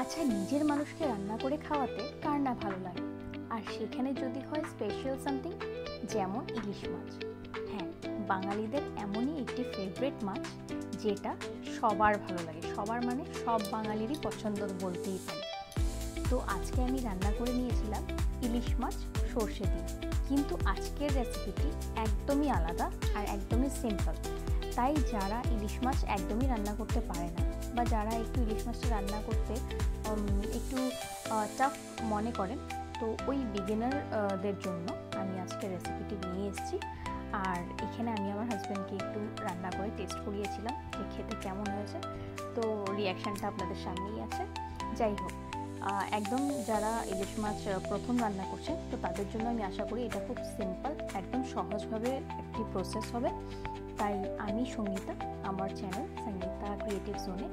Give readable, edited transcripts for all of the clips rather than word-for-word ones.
আচ্ছা, নিজের মানুষকে রান্না করে খাওয়াতে কার না ভালো লাগে, আর সেখানে যদি হয় স্পেশাল সামথিং, যেমন ইলিশ মাছ। হ্যাঁ, বাঙালিদের এমনই একটি ফেভারিট মাছ যেটা সবার ভালো লাগে, সবার মানে সব বাঙালিরই পছন্দ বলতেই পারি। তো আজকে আমি রান্না করে নিয়েছিলাম ইলিশ মাছ সর্ষে দিয়ে, কিন্তু আজকের রেসিপিটি একদমই আলাদা আর একদমই সিম্পল। তাই যারা ইলিশ মাছ একদমই রান্না করতে পারে না, বা যারা একটু ইলিশ মাছটা রান্না করতে একটু টাফ মনে করেন, তো ওই বিগিনারদের জন্য আমি আজকে রেসিপিটি নিয়ে এসেছি। আর এখানে আমি আমার হাজব্যান্ডকে একটু রান্না করে টেস্ট করিয়েছিলাম যে খেতে কেমন হয়েছে, তো রিয়াকশানটা আপনাদের সামনেই আছে। যাই হোক, একদম যারা ইলিশ মাছ প্রথম রান্না করছে, তো তাদের জন্য আমি আশা করি এটা খুব সিম্পল, একদম সহজভাবে একটি প্রসেস হবে। তাই আমি সঙ্গীতা, আমার চ্যানেল সঙ্গীতা ক্রিয়েটিভ জোনে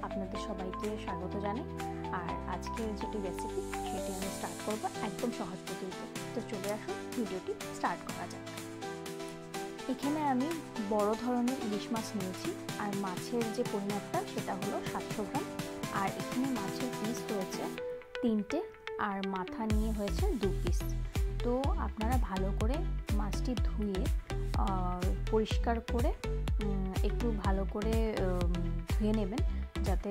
আপনাদের সবাইকে স্বাগত জানাই। আর আজকের যেটি রেসিপি সেটি আমি স্টার্ট করবো একদম সহজ পদ্ধতিতে। তো চলে আসুন, ভিডিওটি স্টার্ট করা যাক। এখানে আমি বড় ধরনের ইলিশ মাছ নিয়েছি, আর মাছের যে পরিমাপটা সেটা হলো 700 গ্রাম। আর এখানে মাছের পিস হয়েছে 3টে, আর মাথা নিয়ে হয়েছে 2 পিস। তো আপনারা ভালো করে মাছটি ধুয়ে পরিষ্কার করে একটু ভালো করে ধুয়ে নেবেন, যাতে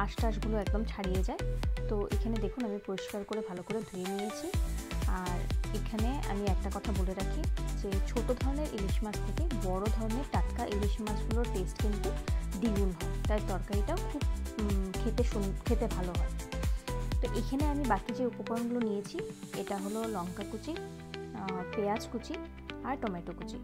আঁশ টাশগুলো একদম ছাড়িয়ে যায়। তো এখানে দেখুন, আমি পরিষ্কার করে ভালো করে ধুয়ে নিয়েছি। আর এখানে আমি একটা কথা বলে রাখি যে ছোট ধরনের ইলিশ মাছ থেকে বড় ধরনের টাটকা ইলিশ মাছগুলোর টেস্ট কিন্তু দ্বিগুণ হয়, তাই তরকারিটাও খুব খেতে ভালো হয়। তো এখানে আমি বাকি যে উপকরণগুলো নিয়েছি, এটা হলো লঙ্কা কুচি, পেঁয়াজ কুচি আর টমেটো কুচি।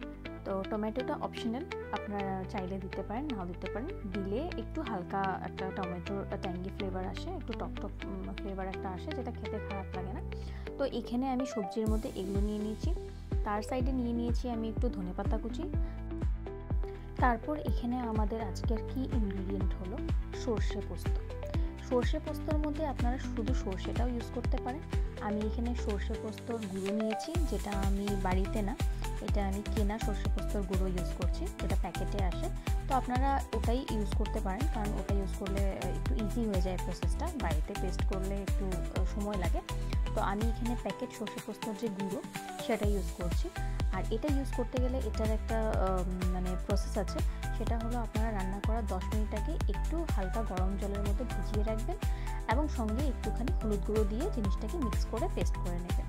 তো টমেটোটা অপশনাল, আপনারা চাইলে দিতে পারেন, নাও দিতে পারেন। দিলে একটু হালকা একটা টমেটোর ট্যাঙ্গি ফ্লেভার আসে, একটু টক ফ্লেভার একটা আসে, যেটা খেতে খারাপ লাগে না। তো এখানে আমি সবজির মধ্যে এগুলো নিয়ে নিয়েছি। তার সাইডে নিয়ে নিয়েছি আমি একটু ধনেপাতা কুচি। তারপর এখানে আমাদের আজকের কি ইনগ্রিডিয়েন্ট হলো সর্ষে পোস্ত। সর্ষে পোস্তর মধ্যে আপনারা শুধু সর্ষেটাও ইউজ করতে পারেন। আমি এখানে সর্ষে পোস্তর গুঁড়ো নিয়েছি, যেটা আমি বাড়িতে না, এটা আমি কেনা সর্ষে পোস্তর গুঁড়ো ইউজ করছি, যেটা প্যাকেটে আসে। তো আপনারা ওটাই ইউজ করতে পারেন, কারণ ওটা ইউজ করলে একটু ইজি হয়ে যায় প্রসেসটা, বাড়িতে পেস্ট করলে একটু সময় লাগে। তো আমি এখানে প্যাকেট সর্ষে পোস্তর যে গুঁড়ো সেটা ইউজ করছি। আর এটা ইউজ করতে গেলে এটার একটা প্রসেস আছে, সেটা হলো আপনারা রান্না করার 10 মিনিট আগে একটু হালকা গরম জলের মধ্যে ভিজিয়ে রাখবেন, এবং সঙ্গে একটুখানি হলুদ গুঁড়ো দিয়ে জিনিসটাকে মিক্স করে পেস্ট করে নেবেন।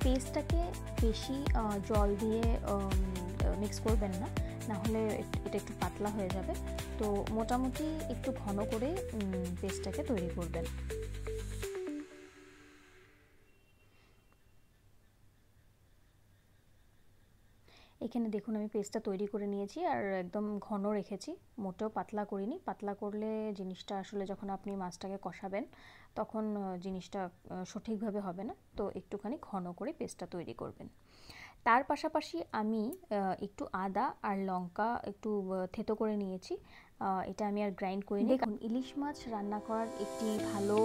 পেস্টটাকে বেশি জল দিয়ে মিক্স করবেন না, নাহলে এটা একটু পাতলা হয়ে যাবে। তো মোটামুটি একটু ঘন করে পেস্টটাকে তৈরি করবেন। এখানে দেখুন, আমি পেস্টটা তৈরি করে নিয়েছি, আর একদম ঘন রেখেছি, মোটেও পাতলা করিনি। পাতলা করলে জিনিসটা আসলে যখন আপনি মাছটাকে কষাবেন, তখন জিনিসটা সঠিকভাবে হবে না। তো একটুখানি ঘন করে পেস্টটা তৈরি করবেন। তার পাশাপাশি আমি একটু আদা আর লঙ্কা একটু থেতো করে নিয়েছি। এটা আমি আর গ্রাইন্ড করিনি। দেখুন, ইলিশ মাছ রান্না করার একটি ভালো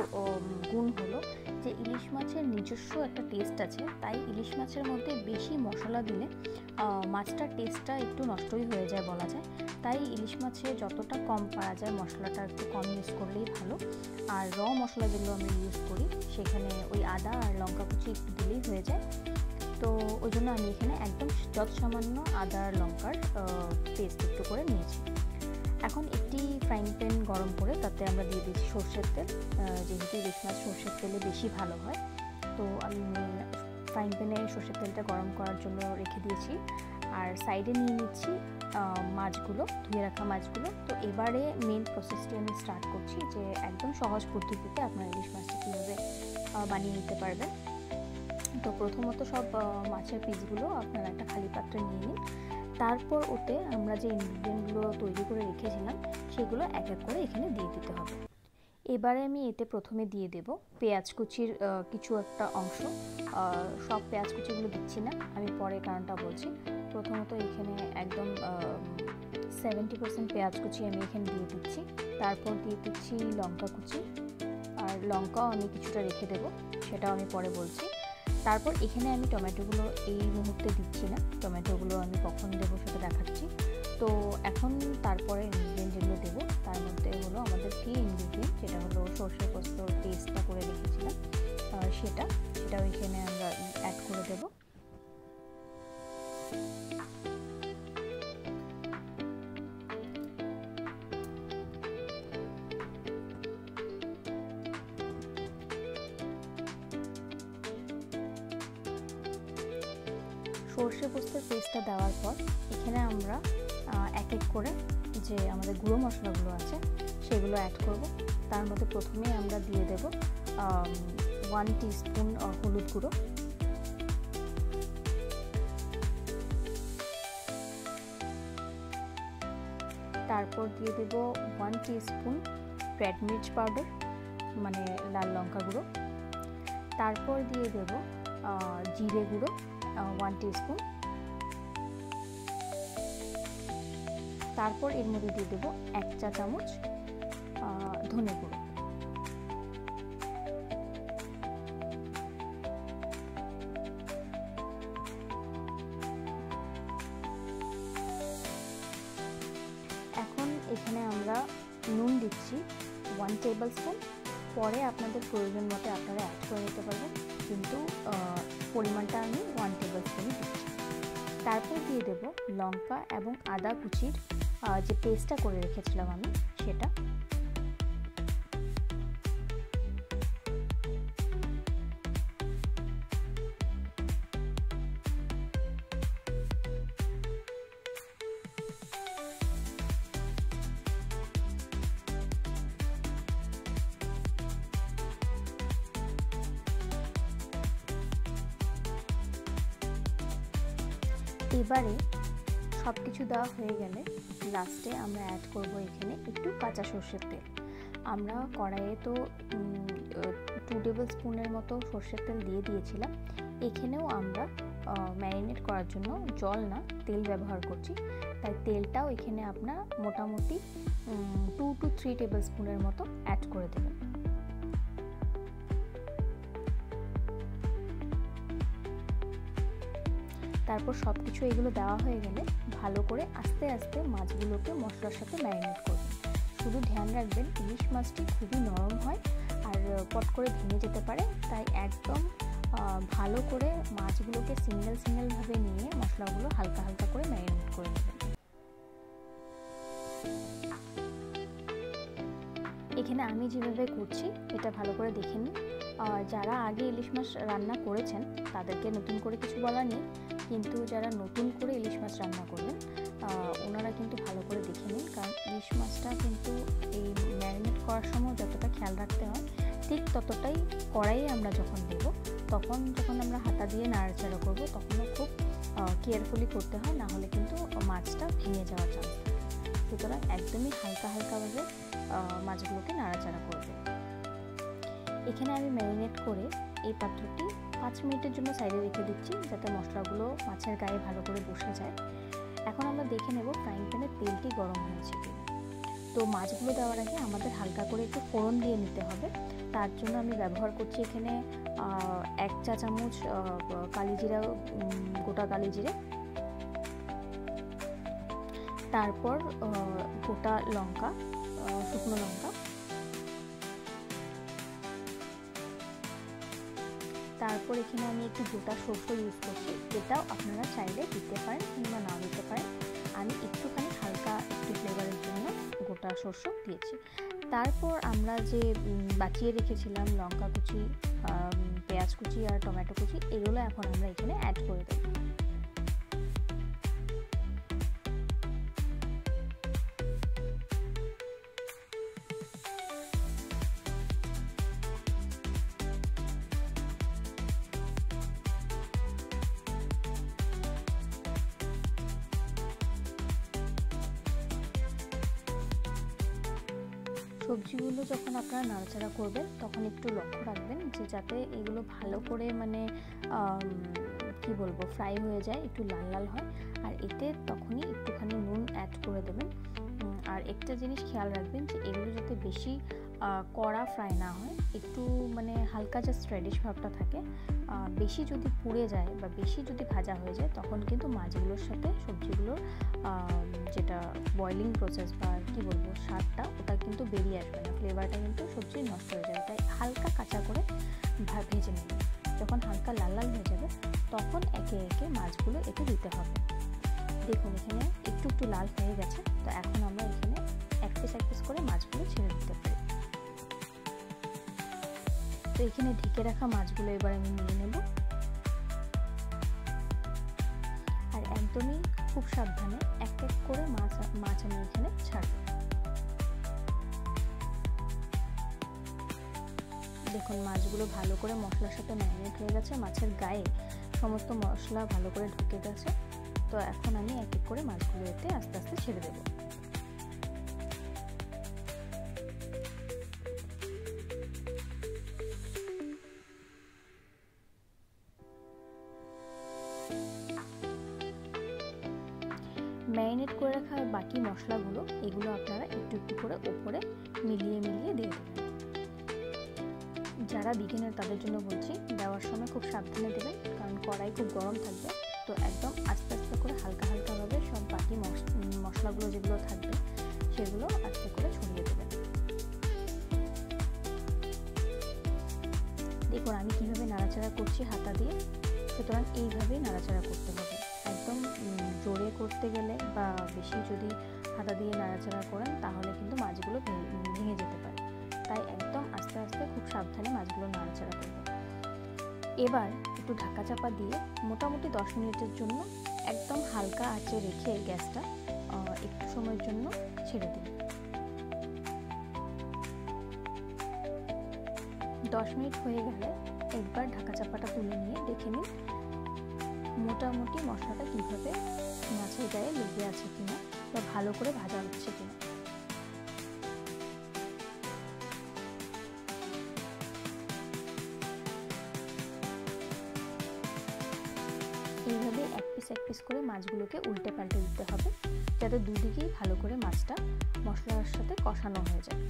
গুণ হলো যে ইলিশ মাছের নিজস্ব একটা টেস্ট আছে, তাই ইলিশ মাছের মধ্যে বেশি মশলা দিলে মাছটার টেস্টটা একটু নষ্টই হয়ে যায় বলা যায়। তাই ইলিশ মাছে যতটা কম পারা যায় মশলাটা একটু কম ইউজ করলেই ভালো। আর র মশলা যেগুলো আমি ইউজ করি, সেখানে ওই আদা আর লঙ্কা কুচি একটু দিলেই হয়ে যায়। তো ওই জন্য আমি এখানে একদম যত সামান্য আদা আর লঙ্কার পেস্ট একটু করে নিয়েছি। এখন একটি ফ্রাইং প্যান গরম করে তাতে আমরা দিয়ে দিচ্ছি সর্ষের তেল, যেহেতু ইলিশ মাছ সর্ষের তেলে বেশি ভালো হয়। তো আমি ফ্রাইং প্যানে সর্ষের তেলটা গরম করার জন্য রেখে দিয়েছি, আর সাইডে নিয়ে নিচ্ছি মাছগুলো, ধুয়ে রাখা মাছগুলো। তো এবারে মেন প্রসেসটি আমি স্টার্ট করছি, যে একদম সহজ পদ্ধতিতে আপনারা ইলিশ মাছটা কীভাবে বানিয়ে নিতে পারবেন। তো প্রথমত সব মাছের পিসগুলো আপনারা একটা খালি পাত্রে নিয়ে নিন। তারপর ওতে আমরা যে ইনগ্রিডিয়েন্টগুলো তৈরি করে রেখেছিলাম সেগুলো এক এক করে এখানে দিয়ে দিতে হবে। এবারে আমি এতে প্রথমে দিয়ে দেব পেঁয়াজ কুচির কিছু একটা অংশ। সব পেঁয়াজ কুচিগুলো দিচ্ছি না, আমি পরে কারণটা বলছি। প্রথমত এখানে একদম 70% পেঁয়াজ কুচি আমি এখানে দিয়ে দিচ্ছি। তারপর দিয়ে দিচ্ছি লঙ্কা কুচি, আর লঙ্কাও আমি কিছুটা রেখে দেবো, সেটাও আমি পরে বলছি। তারপর এখানে আমি টমেটোগুলো এই মুহূর্তে দিচ্ছি না, টমেটোগুলো আমি কখন দেবো সেটা দেখাচ্ছি। তো এখন তারপরে ইনগ্রিডিয়েন্ট যেগুলো দেবো তার মধ্যে হলো আমাদের কি ইনগ্রিডিয়েন্ট, যেটা হলো সর্ষে পোস্তর পেস্টটা করে রেখেছিলাম সেটাও এখানে আমরা অ্যাড করে দেবো। সর্ষে পোস্তের পেস্টটা দেওয়ার পর এখানে আমরা এক এক করে যে আমাদের গুঁড়ো মশলাগুলো আছে সেগুলো অ্যাড করব। তার মধ্যে প্রথমেই আমরা দিয়ে দেব 1 টিস্পুন হলুদ গুঁড়ো, তারপর দিয়ে দেব 1 টিস্পুন রেড মির্চ পাউডার মানে লাল লঙ্কা গুঁড়ো, তারপর দিয়ে দেব জিরে গুঁড়ো 1 টিস্পুন, তারপর এর মধ্যে দিয়ে দেব 1 চা চামচ ধনে গুঁড়ো। এখন এখানে আমরা নুন দিচ্ছি 1 টেবিল স্পুন, পরে আপনাদের প্রয়োজন মতো আপনারা অ্যাড করে নিতে পারবেন, কিন্তু পরিমাণটা আমি 1 টেবিল স্পুনই দিচ্ছি। তারপর দিয়ে দেব লঙ্কা এবং আদা কুচির যে পেস্টটা করে রেখেছিলাম আমি সেটা, এবারে সব কিছু দেওয়া হয়ে গেলে লাস্টে আমরা অ্যাড করব এখানে একটু কাঁচা সর্ষের তেল। আমরা কড়াইয়ে তো 2 টেবিল স্পুনের মতো সর্ষের তেল দিয়ে দিয়েছিলাম, এখানেও আমরা ম্যারিনেট করার জন্য জল না তেল ব্যবহার করছি, তাই তেলটাও এখানে আপনার মোটামুটি 2 to 3 টেবিল স্পুনের মতো অ্যাড করে দেবেন। তারপর সব কিছু এগুলো দেওয়া হয়ে গেলে ভালো করে আস্তে আস্তে মাছগুলোকে মশলার সাথে ম্যারিনেট করবেন। শুধু ধ্যান রাখবেন ইলিশ মাছটি খুবই নরম হয় আর পট করে ভেঙে যেতে পারে, তাই একদম ভালো করে মাছগুলোকে সিঙ্গেলভাবে নিয়ে মশলাগুলো হালকা হালকা করে ম্যারিনেট করে নেবেন। এখানে আমি যেভাবে করছি এটা ভালো করে দেখে নিন। যারা আগে ইলিশ মাছ রান্না করেছেন তাদেরকে নতুন করে কিছু বলার নেই, কিন্তু যারা নতুন করে ইলিশ মাছ রান্না করবেন ওনারা কিন্তু ভালো করে দেখে নিন, কারণ ইলিশ মাছটা কিন্তু এই ম্যারিনেট করার সময় যতটা খেয়াল রাখতে হয় ঠিক ততটাই কড়াইয়ে আমরা যখন দেব তখন যখন আমরা হাতা দিয়ে নাড়াচাড়া করব তখনও খুব কেয়ারফুলি করতে হয়, না হলে কিন্তু মাছটা ভেঙে যাওয়ার চান্স থাকে। সুতরাং একদমই হালকাভাবে মাছগুলোকে নাড়াচাড়া করবে। এখানে আমি ম্যারিনেট করে এই পাত্রটি 5 মিনিটের জন্য সাইডে রেখে দিচ্ছি, যাতে মশলাগুলো মাছের গায়ে ভালো করে বসে যায়। এখন আমরা দেখে নেব ফ্রাইং প্যানে তেলটি গরম হয়েছে কি। তো মাছগুলো দেওয়ার আগে আমাদের হালকা করে একটু ফোড়ন দিয়ে নিতে হবে, তার জন্য আমি ব্যবহার করছি এখানে 1 চা চামচ কালিজিরা, গোটা কালিজিরে, তারপর গোটা লঙ্কা, শুকনো লঙ্কা, তারপর এখানে আমি একটু গোটা সরষে ইউজ করছি, এটাও আপনারা চাইলে দিতে পারেন কিংবা না দিতে পারেন। আমি একটুখানি হালকা একটু ফ্লেভারের জন্য গোটা সরষে দিয়েছি। তারপর আমরা যে বাঁচিয়ে রেখেছিলাম লঙ্কা কুচি, পেঁয়াজ কুচি আর টমেটো কুচি, এগুলো এখন আমরা এখানে অ্যাড করে দেব। সবজিগুলো যখন আপনারা নাড়াচাড়া করবেন তখন একটু লক্ষ্য রাখবেন যে যাতে এগুলো ভালো করে মানে কি বলবো ফ্রাই হয়ে যায়, একটু লাল লাল হয়, আর এতে তখনই একটুখানি নুন অ্যাড করে দেবেন। আর একটা জিনিস খেয়াল রাখবেন যে এগুলো যাতে বেশি কড়া ফ্রাই না হয়, একটু মানে হালকা জাস্ট রেডিশ ভাবটা থাকে। বেশি যদি পুড়ে যায় বা বেশি যদি ভাজা হয়ে যায় তখন কিন্তু মাছগুলোর সাথে সবজিগুলোর যে যেটা বয়লিং প্রসেস বা কী বলবো স্বাদটা ওটা কিন্তু বেরিয়ে আসবে না, ফ্লেভারটা কিন্তু সবজি নষ্ট হয়ে যাবে। তাই হালকা কাঁচা করে ভেজে নেবে। যখন হালকা লাল লাল হয়ে যাবে তখন একে একে মাছগুলো এতে দিতে হবে। দেখুন এখানে একটু একটু লাল হয়ে গেছে, তো এখন আমরা এখানে এক পিস করে মাছগুলো ছেড়ে দিতে পারি। তো এখানে ঢেকে রাখা মাছগুলো এবার আমি নিয়ে নেব, আর একদমই খুব সাবধানে এক এক করে মাছ আমি এখানে ছাড়ব। দেখুন মাছগুলো ভালো করে মশলার সাথে ম্যারিনেট হয়ে গেছে, মাছের গায়ে সমস্ত মশলা ভালো করে ঢুকে গেছে। তো এখন আমি এক এক করে মাছগুলো এতে আস্তে আস্তে ছেড়ে দেব। ম্যারিনেট করে রাখা বাকি মশলাগুলো এগুলো আপনারা একটু একটু করে উপরে মিলিয়ে দিয়ে দেবেন। যারা বিগিনার তাদের জন্য বলছি, দেওয়ার সময় খুব সাবধানে দেবেন, কারণ কড়াই খুব গরম থাকবে। তো একদম আস্তে আস্তে করে হালকাভাবে সব বাকি মশলাগুলো যেগুলো থাকবে সেগুলো আস্তে করে ছড়িয়ে দেবেন। দেখুন আমি কিভাবে নাড়াচাড়া করছি হাতা দিয়ে, সুতরাং এইভাবেই নাড়াচাড়া করতে হবে। একদম জোরে করতে গেলে বা বেশি যদি হাতা দিয়ে নাড়াচাড়া করেন তাহলে কিন্তু মাছগুলো ভেঙে যেতে পারে। তাই একদম আস্তে আস্তে খুব সাবধানে মাছগুলো নাড়াচাড়া করবে। এবার একটু ঢাকা চাপা দিয়ে মোটামুটি 10 মিনিটের জন্য একদম হালকা আঁচে রেখে গ্যাসটা একটু সময়ের জন্য ছেড়ে দিন। 10 মিনিট হয়ে গেলে একবার ঢাকা চাপাটা তুলে নিয়ে দেখে নিন মোটামুটি মশলাটা কিভাবে মাছের গায়ে লেগে আছে কিনা বা ভালো করে ভাজা হচ্ছে কিনা। এইভাবে এক পিস করে মাছগুলোকে উল্টে পাল্টে দিতে হবে, যাতে দুদিকেই ভালো করে মাছটা মশলার সাথে কষানো হয়ে যায়।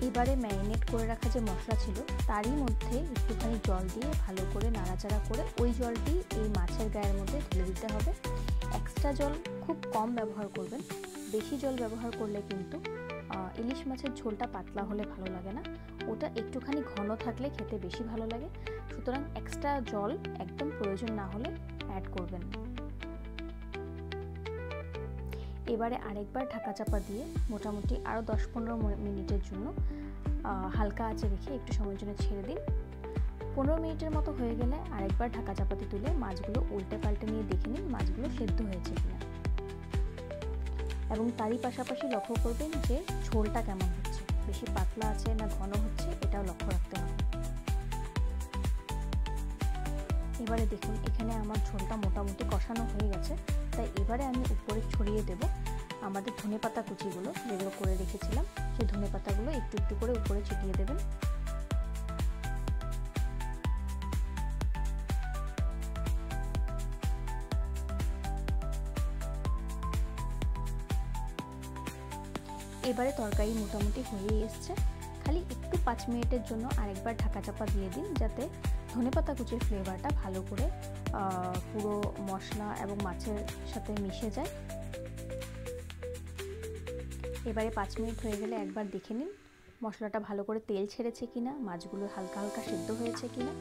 এবারে ম্যারিনেট করে রাখা যে মশলা ছিল তারই মধ্যে একটুখানি জল দিয়ে ভালো করে নাড়াচাড়া করে ওই জলটি এই মাছের গায়ের মধ্যে ঢেলে দিতে হবে। এক্সট্রা জল খুব কম ব্যবহার করবেন, বেশি জল ব্যবহার করলে কিন্তু ইলিশ মাছের ঝোলটা পাতলা হলে ভালো লাগে না, ওটা একটুখানি ঘন থাকলে খেতে বেশি ভালো লাগে। সুতরাং এক্সট্রা জল একদম প্রয়োজন না হলে অ্যাড করবেন। এবারে আরেকবার ঢাকা চাপা দিয়ে মোটামুটি আরও 10-15 মিনিটের জন্য হালকা আঁচে রেখে একটু সময়ের জন্য ছেড়ে দিন। 15 মিনিটের মতো হয়ে গেলে আরেকবার ঢাকা চাপাতে তুলে মাছগুলো উল্টে পাল্টে নিয়ে দেখে নিন মাছগুলো সেদ্ধ হয়েছে কিনা, এবং তারই পাশাপাশি লক্ষ্য করবেন যে ঝোলটা কেমন হচ্ছে, বেশি পাতলা আছে না ঘন হচ্ছে, এটাও লক্ষ্য রাখতে হবে। এবারে দেখুন এখানে আমার ঝোলটা মোটামুটি কষানো হয়ে গেছে, তাই এবারে আমি উপরে ছড়িয়ে দেব আমাদের ধনেপাতা কুচিগুলো যেগুলো করে রেখেছিলাম, সেই ধনেপাতাগুলো একটু একটু করে উপরে ছিটিয়ে দেবেন। এবারে তরকারি মোটামুটি হয়ে এসছে, খালি একটু 5 মিনিটের জন্য আরেকবার ঢাকা চাপা দিয়ে দিন, যাতে ধনেপাতা কুচির ফ্লেভারটা ভালো করে পুরো মশলা এবং মাছের সাথে মিশে যায়। এবারে 5 মিনিট হয়ে গেলে একবার দেখে নিন মশলাটা ভালো করে তেল ছেড়েছে কিনা, মাছগুলো হালকা হালকা সেদ্ধ হয়েছে কিনা।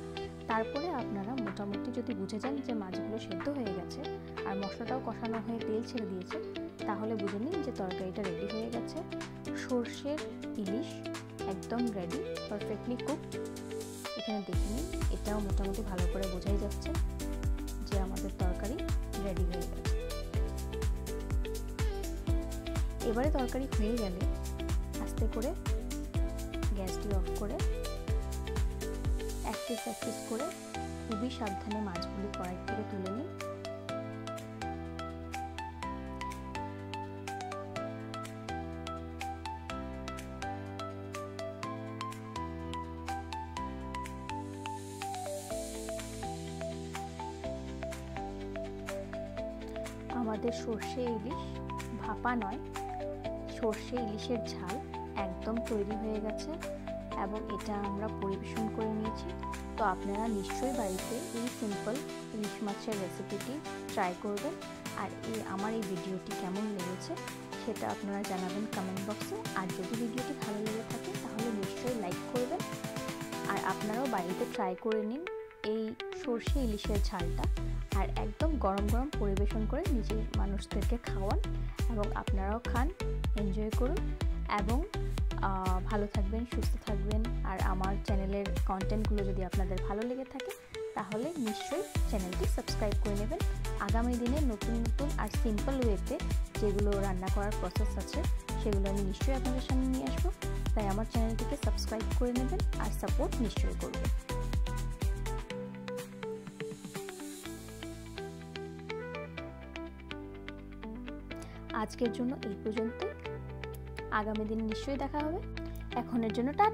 তারপরে আপনারা মোটামুটি যদি বুঝে যান যে মাছগুলো সেদ্ধ হয়ে গেছে আর মশলাটাও কষানো হয়ে তেল ছেড়ে দিয়েছে, তাহলে বুঝে নিন যে তরকারিটা রেডি হয়ে গেছে। সর্ষের ইলিশ একদম রেডি, পারফেক্টলি কুক। এখানে দেখে নিন এটাও মোটামুটি ভালো করে বোঝাই যাচ্ছে যে আমাদের তরকারি রেডি হয়ে গেছে। এবারে তরকারি হয়ে গেলে আস্তে করে গ্যাসটি অফ করে এক পিস করে খুবই সাবধানে মাছগুলি কড়াই থেকে তুলে নিন। আমাদের সর্ষে ইলিশ ভাপা নয়, সর্ষে ইলিশের ঝাল একদম তৈরি হয়ে গেছে এবং এটা আমরা পরিবেশন করে নিয়েছি। তো আপনারা নিশ্চয়ই বাড়িতে এই সিম্পল ইলিশ মাছের রেসিপিটি ট্রাই করবেন। আর আমার এই ভিডিওটি কেমন লেগেছে সেটা আপনারা জানাবেন কমেন্ট বক্সে। আর যদি ভিডিওটি ভালো লেগে থাকে তাহলে নিশ্চয়ই লাইক করবেন। আর আপনারাও বাড়িতে ট্রাই করে নিন এই সর্ষে ইলিশের ঝালটা, আর একদম গরম গরম পরিবেশন করে নিজের মানুষদেরকে খাওয়ান এবং আপনারাও খান, এনজয় করুন এবং ভালো থাকবেন, সুস্থ থাকবেন। আর আমার চ্যানেলের কন্টেন্টগুলো যদি আপনাদের ভালো লেগে থাকে তাহলে নিশ্চয়ই চ্যানেলটি সাবস্ক্রাইব করে নেবেন। আগামী দিনে নতুন নতুন আর সিম্পল ওয়েতে যেগুলো রান্না করার প্রসেস আছে সেগুলো আমি নিশ্চয়ই আপনাদের সামনে নিয়ে আসবো। তাই আমার চ্যানেলটিকে সাবস্ক্রাইব করে নেবেন আর সাপোর্ট নিশ্চয়ই করবেন। আজকের জন্য এই পর্যন্ত, আগামী দিন নিশ্চয়ই দেখা হবে। এখনের জন্য টাটা।